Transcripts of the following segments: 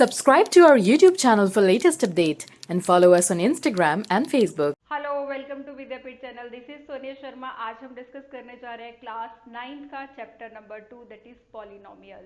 Subscribe to our YouTube channel for latest update and follow us on Instagram and Facebook. Hello, welcome to Vidyapeeth channel. This is Sonia Sharma. आज हम discuss करने जा रहे हैं class 9 का chapter number 2 that is polynomial.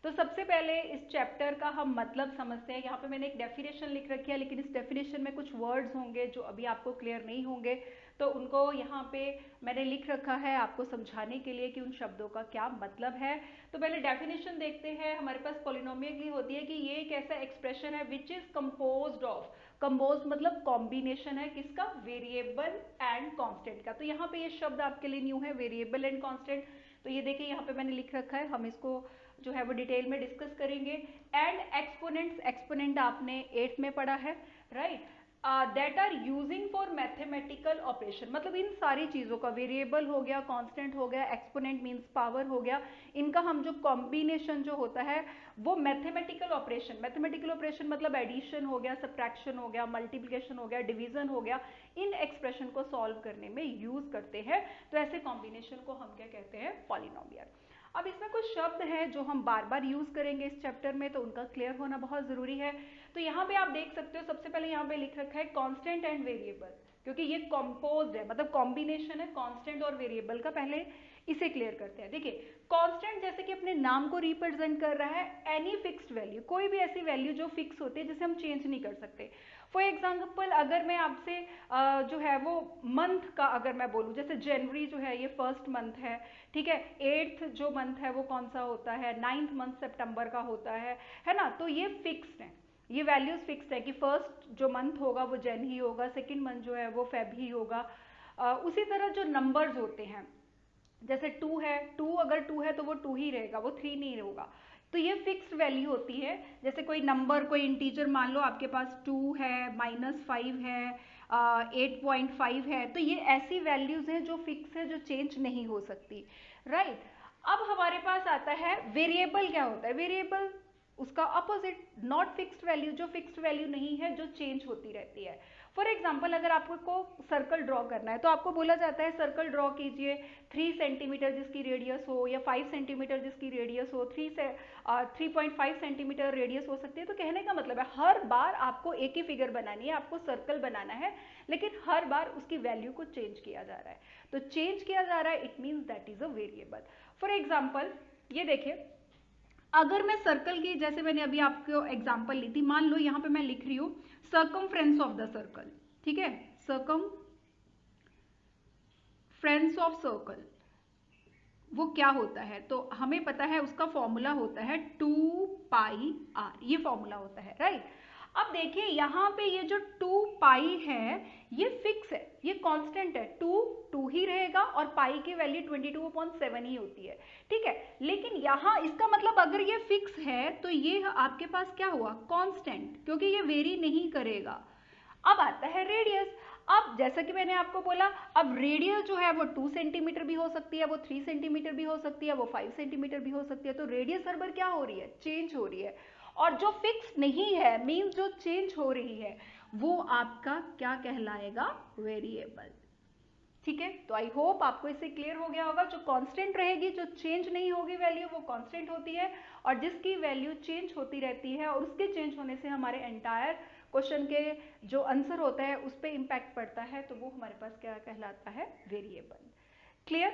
तो सबसे पहले इस चैप्टर का हम मतलब समझते हैं। यहाँ पे मैंने एक डेफिनेशन लिख रखी है, लेकिन इस डेफिनेशन में कुछ वर्ड्स होंगे जो अभी आपको क्लियर नहीं होंगे, तो उनको यहाँ पे मैंने लिख रखा है आपको समझाने के लिए कि उन शब्दों का क्या मतलब है। तो पहले डेफिनेशन देखते हैं। हमारे पास पॉलिनोमियल होती है कि ये एक ऐसा एक्सप्रेशन है which is composed of, compose मतलब कॉम्बिनेशन है किसका, वेरिएबल एंड कांस्टेंट का। तो यहाँ पे ये शब्द आपके लिए न्यू है, वेरिएबल एंड कांस्टेंट। तो ये देखिए यहाँ पे मैंने लिख रखा है, हम इसको जो है वो डिटेल में डिस्कस करेंगे। एंड एक्सपोनेंट्स, एक्सपोनेंट आपने 8th में पढ़ा है, right. That are using for mathematical operation, मतलब इन सारी चीजों का, वेरिएबल हो गया, कांस्टेंट हो गया, एक्सपोनेंट मींस पावर हो गया, इनका हम जो कॉम्बिनेशन जो होता है वो मैथमेटिकल ऑपरेशन, मैथमेटिकल ऑपरेशन मतलब एडिशन हो गया, सब्ट्रैक्शन हो गया, मल्टीप्लिकेशन हो गया, डिवीजन हो गया, इन एक्सप्रेशन को सॉल्व करने में यूज करते हैं। तो ऐसे कॉम्बिनेशन को हम क्या कहते हैं, पॉलिनोमियल। अब इसमें कुछ शब्द हैं जो हम बार बार यूज करेंगे इस चैप्टर में, तो उनका क्लियर होना बहुत जरूरी है। तो यहाँ पे आप देख सकते हो, सबसे पहले यहाँ पे लिख रखा है कांस्टेंट एंड वेरिएबल, क्योंकि ये कंपोज्ड है, मतलब कॉम्बिनेशन है कांस्टेंट और वेरिएबल का। पहले इसे क्लियर करते हैं। देखिए, कांस्टेंट जैसे कि अपने नाम को रिप्रेजेंट कर रहा है एनी फिक्स्ड वैल्यू, कोई भी ऐसी वैल्यू जो फिक्स होती है जिसे हम चेंज नहीं कर सकते। फॉर एग्जाम्पल, अगर मैं आपसे जो है वो मंथ का अगर मैं बोलूँ, जैसे जनवरी जो है ये फर्स्ट मंथ है, ठीक है। 8th जो मंथ है वो कौन सा होता है, 9th मंथ सितंबर का होता है ना। तो ये फिक्स्ड है, ये वैल्यूज फिक्स्ड है कि फर्स्ट जो मंथ होगा वो जन ही होगा, सेकेंड मंथ जो है वो फेब ही होगा। उसी तरह जो नंबर्स होते हैं, जैसे 2 है, 2 अगर 2 है तो वो 2 ही रहेगा, वो 3 नहीं होगा। तो ये फिक्स्ड वैल्यू होती है। जैसे कोई नंबर, कोई इंटीजर, मान लो आपके पास 2 है, -5 है, 8.5 है, तो ये ऐसी वैल्यूज हैं जो फिक्स है, जो चेंज नहीं हो सकती, राइट। अब हमारे पास आता है वेरिएबल। क्या होता है वेरिएबल, उसका अपोजिट, नॉट फिक्स्ड वैल्यू, जो फिक्स्ड वैल्यू नहीं है, जो चेंज होती रहती है। फॉर एग्जाम्पल, अगर आपको सर्कल ड्रॉ करना है तो आपको बोला जाता है सर्कल ड्रॉ कीजिए 3 सेंटीमीटर जिसकी रेडियस हो, या 5 सेंटीमीटर जिसकी रेडियस हो, 3.5 सेंटीमीटर रेडियस हो सकती है। तो कहने का मतलब है हर बार आपको एक ही फिगर बनानी है, आपको सर्कल बनाना है, लेकिन हर बार उसकी वैल्यू को चेंज किया जा रहा है। तो चेंज किया जा रहा है, it means that is a variable. For example, ये देखिए, अगर मैं सर्कल की, जैसे मैंने अभी आपको एग्जांपल ली थी, मान लो यहाँ पे मैं लिख रही हूँ सर्कमफ्रेंस ऑफ द सर्कल, ठीक है, सर्कमफ्रेंस ऑफ सर्कल, वो क्या होता है, तो हमें पता है उसका फॉर्मूला होता है 2πr, ये फॉर्मूला होता है, राइट। अब देखिए यहाँ पे ये जो 2π है ये फिक्स है, ये कांस्टेंट है, 2 ही रहेगा और पाई की वैल्यू 22/7 ही होती है, ठीक है। लेकिन यहाँ इसका मतलब अगर ये फिक्स है तो ये आपके पास क्या हुआ, कांस्टेंट, क्योंकि ये वेरी नहीं करेगा। अब आता है रेडियस। अब जैसा कि मैंने आपको बोला, अब रेडियस जो है वो 2 सेंटीमीटर भी हो सकती है, वो 3 सेंटीमीटर भी हो सकती है, वो 5 सेंटीमीटर भी हो सकती है। तो रेडियस हर बार क्या हो रही है, चेंज हो रही है। और जो फिक्स नहीं है, मीन्स जो चेंज हो रही है, वो आपका क्या कहलाएगा, वेरिएबल, ठीक है। तो आई होप आपको इससे क्लियर हो गया होगा। जो कांस्टेंट रहेगी, जो चेंज नहीं होगी वैल्यू, वो कांस्टेंट होती है, और जिसकी वैल्यू चेंज होती रहती है और उसके चेंज होने से हमारे एंटायर क्वेश्चन के जो आंसर होता है उस पर इम्पैक्ट पड़ता है, तो वो हमारे पास क्या कहलाता है, वेरिएबल। क्लियर।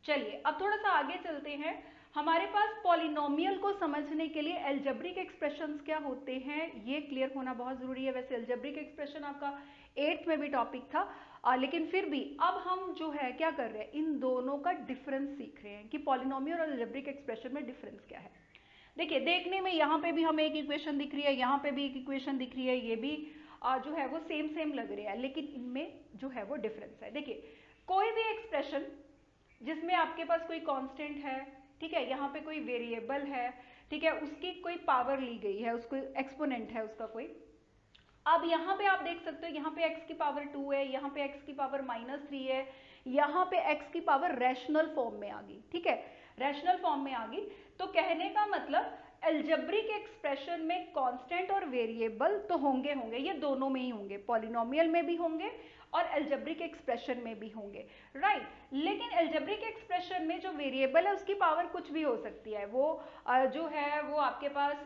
चलिए अब थोड़ा सा आगे चलते हैं। हमारे पास पॉलिनोमियल को समझने के लिए एल्जेब्रिक एक्सप्रेशंस क्या होते हैं ये क्लियर होना बहुत जरूरी है। वैसे एल्जेब्रिक एक्सप्रेशन आपका 8th में भी टॉपिक था, लेकिन फिर भी अब हम जो है क्या कर रहे हैं, इन दोनों का डिफरेंस सीख रहे हैं कि पॉलिनोमियल और एल्जेब्रिक एक्सप्रेशन में डिफरेंस क्या है। देखिए, देखने में यहाँ पे भी हमें एक इक्वेशन दिख रही है, यहाँ पे भी एक इक्वेशन दिख रही है, ये भी जो है वो सेम सेम लग रही है, लेकिन इनमें जो है वो डिफरेंस है। देखिए, कोई भी एक्सप्रेशन जिसमें आपके पास कोई कांस्टेंट है, ठीक है, यहाँ पे कोई वेरिएबल है, ठीक है, उसकी कोई पावर ली गई है, उसको एक्सपोनेंट है उसका कोई। अब यहाँ पे आप देख सकते हो, यहाँ पे x की पावर 2 है, यहाँ पे x की पावर -3 है, यहाँ पे x की पावर रैशनल फॉर्म में आ गई, ठीक है, रैशनल फॉर्म में आ गई। तो कहने का मतलब एल्जेब्रिक एक्सप्रेशन में कांस्टेंट और वेरिएबल तो होंगे होंगे, ये दोनों में ही होंगे, पॉलिनोमियल में भी होंगे और एल्जेब्रिक एक्सप्रेशन में भी होंगे, राइट। लेकिन एल्जेब्रिक एक्सप्रेशन में जो वेरिएबल है उसकी पावर कुछ भी हो सकती है, वो जो है वो आपके पास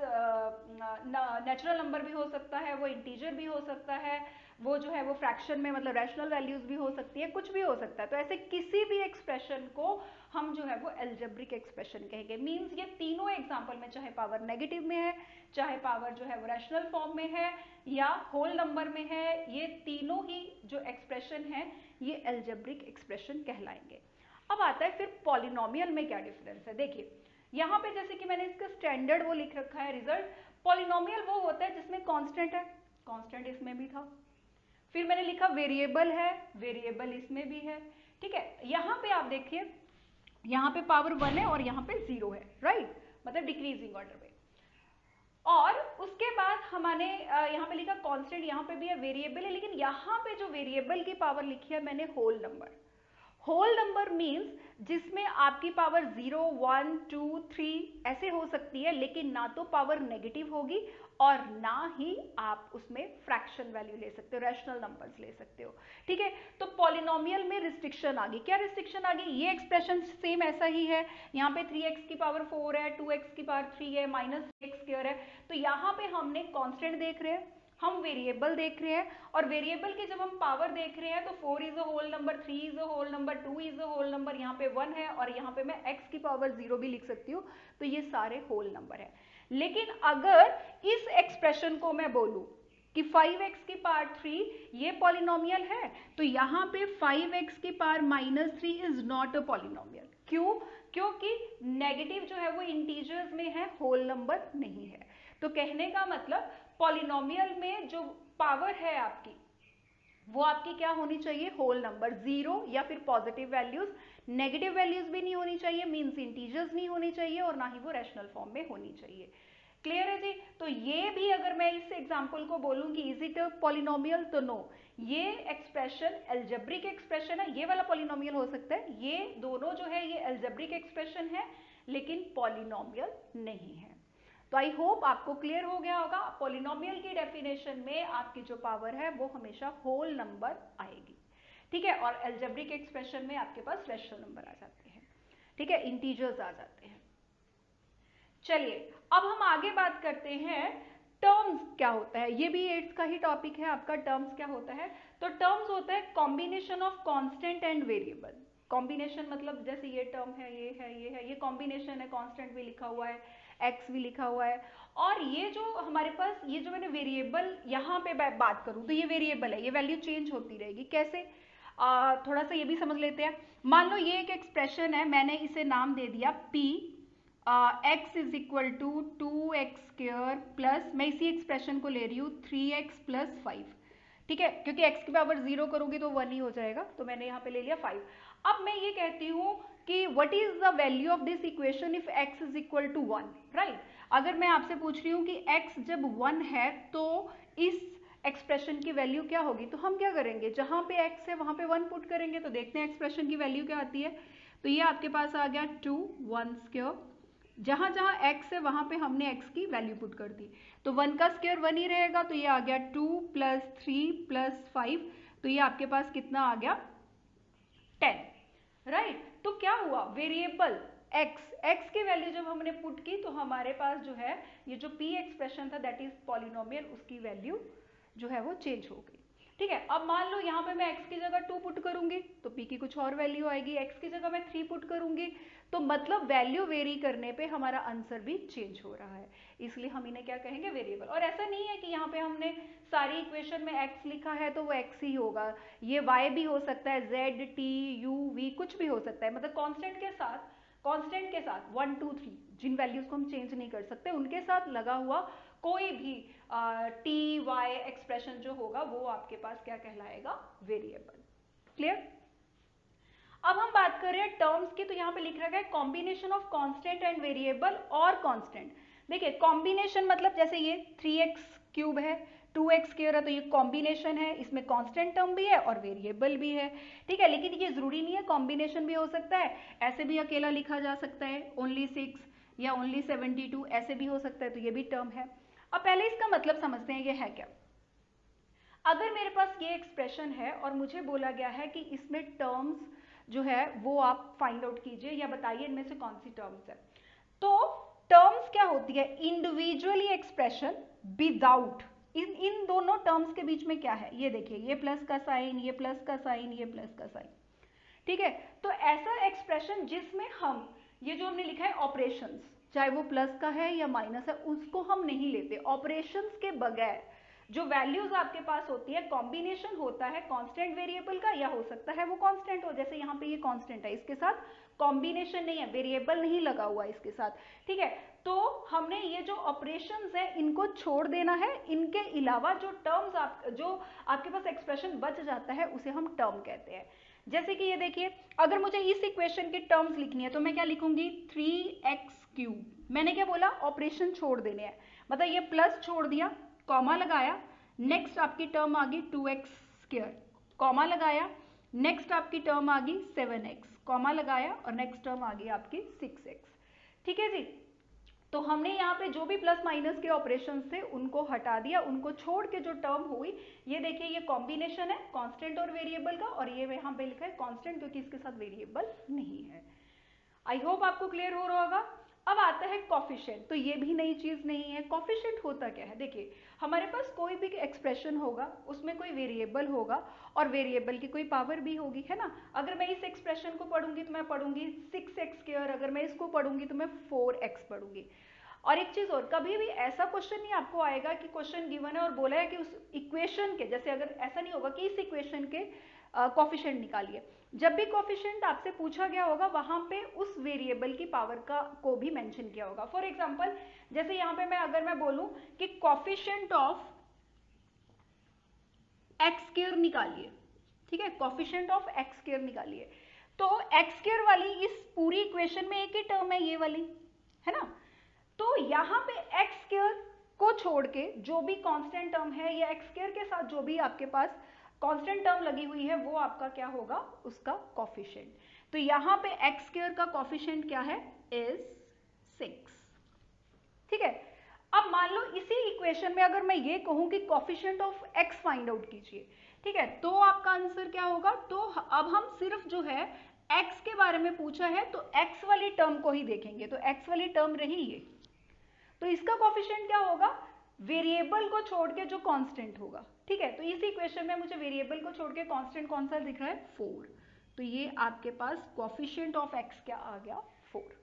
नेचुरल नंबर भी हो सकता है, वो इंटीजर भी हो सकता है, वो जो है वो फ्रैक्शन में मतलब रैशनल वैल्यूज भी हो सकती है, कुछ भी हो सकता है। तो ऐसे किसी भी एक्सप्रेशन को हम जो है वो एल्जेब्रिक एक्सप्रेशन कहेंगे। मींस ये तीनों एग्जांपल में, चाहे पावर नेगेटिव में है, चाहे पावर जो है वो रैशनल फॉर्म में है या होल नंबर में है, ये तीनों ही जो एक्सप्रेशन है ये एल्जेब्रिक एक्सप्रेशन कहलाएंगे। अब आता है फिर पॉलिनोमियल में क्या डिफरेंस है। देखिए यहाँ पे जैसे कि मैंने इसका स्टैंडर्ड वो लिख रखा है रिजल्ट, पॉलिनोमियल वो होता है जिसमें कांस्टेंट है, कांस्टेंट इसमें भी था, फिर मैंने लिखा वेरिएबल है, वेरिएबल इसमें भी है, ठीक है। यहाँ पे आप देखिए, यहाँ पे पावर 1 है और यहाँ पे 0 है, राइट, मतलब डिक्रीजिंग ऑर्डर में। और उसके बाद हमने यहाँ पे लिखा कांस्टेंट, यहाँ पे भी है, वेरिएबल है, लेकिन यहाँ पे जो वेरिएबल की पावर लिखी है मैंने whole number. Whole number means जिसमें आपकी पावर 0, 1, 2, 3 ऐसे हो सकती है, लेकिन ना तो पावर नेगेटिव होगी और ना ही आप उसमें फ्रैक्शन वैल्यू ले सकते हो, रैशनल नंबर्स ले सकते हो, ठीक है। तो पॉलिनोमियल में रिस्ट्रिक्शन आ गई। क्या रिस्ट्रिक्शन आ गई? ये एक्सप्रेशन सेम ऐसा ही है, यहाँ पे 3x की पावर 4 है, 2x की पावर 3 है, माइनस x स्क्वायर है। तो यहाँ पे हमने कांस्टेंट देख रहे हैं, हम वेरिएबल देख रहे हैं, और वेरिएबल की जब हम पावर देख रहे हैं तो 4 is a whole number, 3 is a whole number, 2 is a whole number, यहाँ पे 1 है और यहाँ पे मैं x की पावर 0 भी लिख सकती हूँ, तो ये सारे होल नंबर है। लेकिन अगर इस एक्सप्रेशन को मैं बोलूं कि 5x की पावर 3 ये पॉलिनोमियल है, तो यहाँ पे 5x की power -3 is not a polynomial. क्यों? क्योंकि नेगेटिव जो है वो इंटीजर्स में है, होल नंबर नहीं है। तो कहने का मतलब पॉलिनोमियल में जो पावर है आपकी, वो आपकी क्या होनी चाहिए? होल नंबर, 0 या फिर पॉजिटिव वैल्यूज, नेगेटिव वैल्यूज भी नहीं होनी चाहिए, मींस इंटीजर्स नहीं होनी चाहिए, और ना ही वो रैशनल फॉर्म में होनी चाहिए। क्लियर है जी? तो ये भी अगर मैं इस एग्जांपल को बोलूं कि इज इट अ पॉलिनोमियल, तो नो, ये एक्सप्रेशन एल्जेब्रिक एक्सप्रेशन है। ये वाला पॉलिनोमियल हो सकता है, ये दोनों जो है ये एल्जेब्रिक एक्सप्रेशन है, लेकिन पॉलिनोमियल नहीं है। तो आई होप आपको क्लियर हो गया होगा। पॉलिनोमियल की डेफिनेशन में आपकी जो पावर है वो हमेशा होल नंबर आएगी, ठीक है, और एल्जेब्रिक एक्सप्रेशन में आपके पास रैशनल नंबर आ जाते हैं, ठीक है, इंटीजर्स आ जाते हैं। चलिए अब हम आगे बात करते हैं टर्म्स क्या होता है। ये भी 8th का ही टॉपिक है आपका। टर्म्स क्या होता है? तो टर्म्स होता है combination of constant and variable. Combination मतलब जैसे ये टर्म है, ये है, ये है, ये कॉम्बिनेशन है, कांस्टेंट भी लिखा हुआ है, एक्स भी लिखा हुआ है, और ये जो हमारे पास ये जो मैंने वेरिएबल यहाँ पे बात करूँ तो ये वेरिएबल है, ये वैल्यू चेंज होती रहेगी। कैसे? थोड़ा सा ये भी समझ लेते हैं। मान लो ये एक एक्सप्रेशन है, मैंने इसे नाम दे दिया p, x is equal to 2x square plus, मैं इसी एक्सप्रेशन को ले रही हूँ 3x प्लस 5, ठीक है, क्योंकि x की पावर 0 करूंगी तो 1 ही हो जाएगा, तो मैंने यहाँ पे ले लिया 5। अब मैं ये कहती हूँ कि what is the value of this equation if x is equal to 1, right. अगर मैं आपसे पूछ रही हूँ कि x जब 1 है तो इस एक्सप्रेशन की वैल्यू क्या होगी, तो हम क्या करेंगे, जहां पे x है वहां पे 1 पुट करेंगे, तो देखते हैं एक्सप्रेशन की वैल्यू क्या आती है। तो ये आपके पास आ गया 2 1 स्क्वायर, जहां जहां x है वहां पे हमने x की वैल्यू पुट कर दी, तो 1 का स्क्वायर 1 ही रहेगा, तो ये आ गया 2 प्लस 3 प्लस 5, तो ये आपके पास कितना आ गया 10, राइट। तो क्या हुआ, वेरिएबल x की वैल्यू जब हमने पुट की तो हमारे पास जो है ये जो p एक्सप्रेशन था दैट इज पॉलिनोमियल, उसकी वैल्यू जो है वो चेंज हो गई, ठीक है। अब मान लो यहाँ पे मैं x की जगह 2 पुट करूंगी तो p की कुछ और वैल्यू आएगी, x की जगह मैं 3 पुट करूंगी, तो मतलब वैल्यू वेरी करने पे हमारा आंसर भी चेंज हो रहा है, इसलिए हम इन्हें क्या कहेंगे, वेरिएबल। और ऐसा नहीं है कि यहाँ पे हमने सारी इक्वेशन में x लिखा है तो वो x ही होगा, ये y भी हो सकता है, z, t, u, v कुछ भी हो सकता है, मतलब कांस्टेंट के साथ 1 2 3 जिन वैल्यूज को हम चेंज नहीं कर सकते उनके साथ लगा हुआ कोई भी टी वाई एक्सप्रेशन जो होगा वो आपके पास क्या कहलाएगा, वेरिएबल। क्लियर? अब हम बात कर रहे हैं टर्म्स की, तो यहाँ पे लिख रखा है combination of constant and variable और कांस्टेंट। देखिए कॉम्बिनेशन मतलब जैसे ये 3x क्यूब है, 2x स्क्वायर है, तो ये कॉम्बिनेशन है, इसमें कांस्टेंट टर्म भी है और वेरिएबल भी है, ठीक है। लेकिन ये जरूरी नहीं है, कॉम्बिनेशन भी हो सकता है, ऐसे भी अकेला लिखा जा सकता है, ओनली 6 या ओनली 72 ऐसे भी हो सकता है, तो ये भी टर्म है। अब पहले इसका मतलब समझते हैं, ये है क्या। अगर मेरे पास ये एक्सप्रेशन है और मुझे बोला गया है कि इसमें टर्म्स जो है वो आप फाइंड आउट कीजिए या बताइए इनमें से कौन सी टर्म्स है, तो टर्म्स क्या होती है, इंडिविजुअली एक्सप्रेशन विदाउट, इन दोनों टर्म्स के बीच में क्या है, ये देखिए, ये प्लस का साइन, ये प्लस का साइन, ये प्लस का साइन, ठीक है। तो ऐसा एक्सप्रेशन जिसमें हम ये जो हमने लिखा है ऑपरेशंस, चाहे वो प्लस का है या माइनस है, उसको हम नहीं लेते। ऑपरेशंस के बगैर जो वैल्यूज आपके पास होती है, कॉम्बिनेशन होता है कांस्टेंट वेरिएबल का, या हो सकता है वो कांस्टेंट हो, जैसे यहाँ पे ये कांस्टेंट है, इसके साथ कॉम्बिनेशन नहीं है, वेरिएबल नहीं लगा हुआ इसके साथ, ठीक है। तो हमने ये जो ऑपरेशंस है इनको छोड़ देना है, इनके अलावा जो टर्म्स जो आपके पास एक्सप्रेशन बच जाता है उसे हम टर्म कहते हैं। जैसे कि ये देखिए, अगर मुझे इस इक्वेशन की टर्म्स लिखनी है तो मैं क्या लिखूंगी, 3x³। मैंने क्या बोला, ऑपरेशन छोड़ देने हैं, मतलब ये प्लस छोड़ दिया, कॉमा लगाया, नेक्स्ट आपकी टर्म आ गई 2x², कॉमा लगाया, नेक्स्ट आपकी टर्म आ गई 7x, कॉमा लगाया, और नेक्स्ट टर्म आ गई आपकी 6x, ठीक है जी। तो हमने यहाँ पे जो भी प्लस माइनस के ऑपरेशन थे उनको हटा दिया, उनको छोड़ के जो टर्म हुई, ये देखिए, ये कॉम्बिनेशन है कांस्टेंट और वेरिएबल का, और ये यहाँ पे लिखा है कांस्टेंट क्योंकि इसके साथ वेरिएबल नहीं है। आई होप आपको क्लियर हो रहा होगा। अब आता है कॉफिशिएंट, तो ये भी नई चीज नहीं है। कॉफिशिएंट होता क्या है, देखिए, हमारे पास कोई भी एक्सप्रेशन होगा, उसमें कोई वेरिएबल होगा और वेरिएबल की कोई पावर भी होगी, है ना। अगर मैं इस एक्सप्रेशन को पढ़ूंगी तो मैं पढ़ूंगी 6x², अगर मैं इसको पढ़ूंगी तो मैं 4x पढ़ूंगी। और एक चीज और, कभी भी ऐसा क्वेश्चन नहीं आपको आएगा कि क्वेश्चन गिवन है और बोला है कि उस इक्वेशन के, जैसे अगर ऐसा नहीं होगा कि इस इक्वेशन के कॉफिशिएंट निकालिए। जब भी कॉफिशिएंट आपसे पूछा गया होगा वहां पे उस वेरिएबल की पावर का को भी मेंशन किया होगा। फॉर एग्जांपल, जैसे यहाँ पे अगर मैं बोलूं कि कॉफिशिएंट ऑफ x² निकालिए, ठीक है, कॉफिशिएंट ऑफ x² निकालिए, तो x² वाली इस पूरी इक्वेशन में एक ही टर्म है, ये वाली, है ना। तो यहाँ पे x² को छोड़ के जो भी कांस्टेंट टर्म है, या x² के साथ जो भी आपके पास कांस्टेंट टर्म लगी हुई है, वो आपका क्या होगा, उसका कॉफिशिएंट। तो यहाँ पे x² का कॉफिशिएंट क्या है, इज 6, ठीक है। अब मान लो इसी इक्वेशन में अगर मैं ये कहूं कि coefficient of x find out कीजिए, ठीक है, तो आपका आंसर क्या होगा। तो अब हम सिर्फ जो है x के बारे में पूछा है तो x वाली टर्म को ही देखेंगे, तो x वाली टर्म रही ये, तो इसका कॉफिशिएंट क्या होगा, वेरिएबल को छोड़ के जो कांस्टेंट होगा, ठीक है। तो इस इक्वेशन में मुझे वेरिएबल को छोड़ के कांस्टेंट कौन सा दिख रहा है, 4, तो ये आपके पास कॉफिशिएंट ऑफ x क्या आ गया, 4।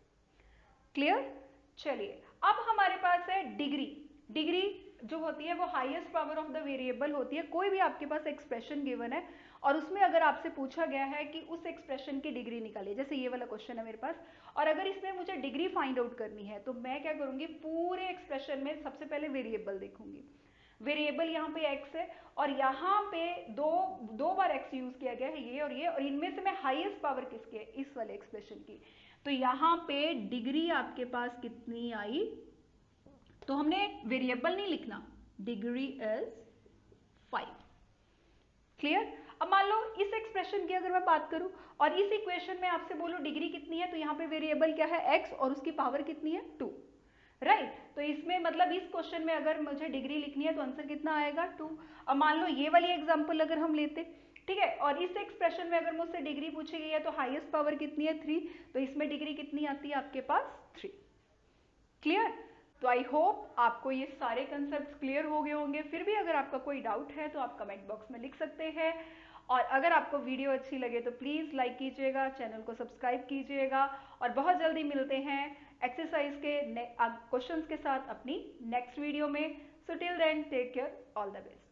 क्लियर। चलिए, अब हमारे पास है डिग्री। डिग्री जो होती है वो highest power of the variable होती है। कोई भी आपके पास एक्सप्रेशन गिवन है और उसमें अगर आपसे पूछा गया है कि उस एक्सप्रेशन की डिग्री निकालिए, जैसे ये वाला क्वेश्चन है मेरे पास, और अगर इसमें मुझे डिग्री फाइंड आउट करनी है तो मैं क्या करूंगी, पूरे एक्सप्रेशन में सबसे पहले वेरिएबल देखूंगी। वेरिएबल यहाँ पे x है और यहाँ पे दो बार x यूज किया गया है, ये और इनमें से मैं हाईएस्ट पावर किसकी है, इस वाले एक्सप्रेशन की। तो यहाँ पे डिग्री आपके पास कितनी आई, तो हमने वेरिएबल नहीं लिखना, डिग्री इज 5। क्लियर। अब मान लो इस एक्सप्रेशन की अगर मैं बात करूं और इस इक्वेशन में आपसे बोलो डिग्री कितनी है, तो यहाँ पे वेरिएबल क्या है, x, और उसकी पावर कितनी है, 2, राइट। तो इसमें मतलब इस क्वेश्चन में अगर मुझे डिग्री लिखनी है तो आंसर कितना आएगा, 2। अब मान लो ये वाली एग्जांपल अगर हम लेते, ठीक है, और इस एक्सप्रेशन में अगर मुझसे डिग्री पूछी गई है तो हाईएस्ट पावर कितनी है, 3, तो इसमें डिग्री कितनी आती है आपके पास, 3। क्लियर। तो आई होप आपको ये सारे कंसेप्ट क्लियर हो गए होंगे। फिर भी अगर आपका कोई डाउट है तो आप कमेंट बॉक्स में लिख सकते हैं, और अगर आपको वीडियो अच्छी लगे तो प्लीज़ लाइक कीजिएगा, चैनल को सब्सक्राइब कीजिएगा, और बहुत जल्दी मिलते हैं एक्सरसाइज के क्वेश्चंस के साथ अपनी नेक्स्ट वीडियो में। So till then take care, all the best.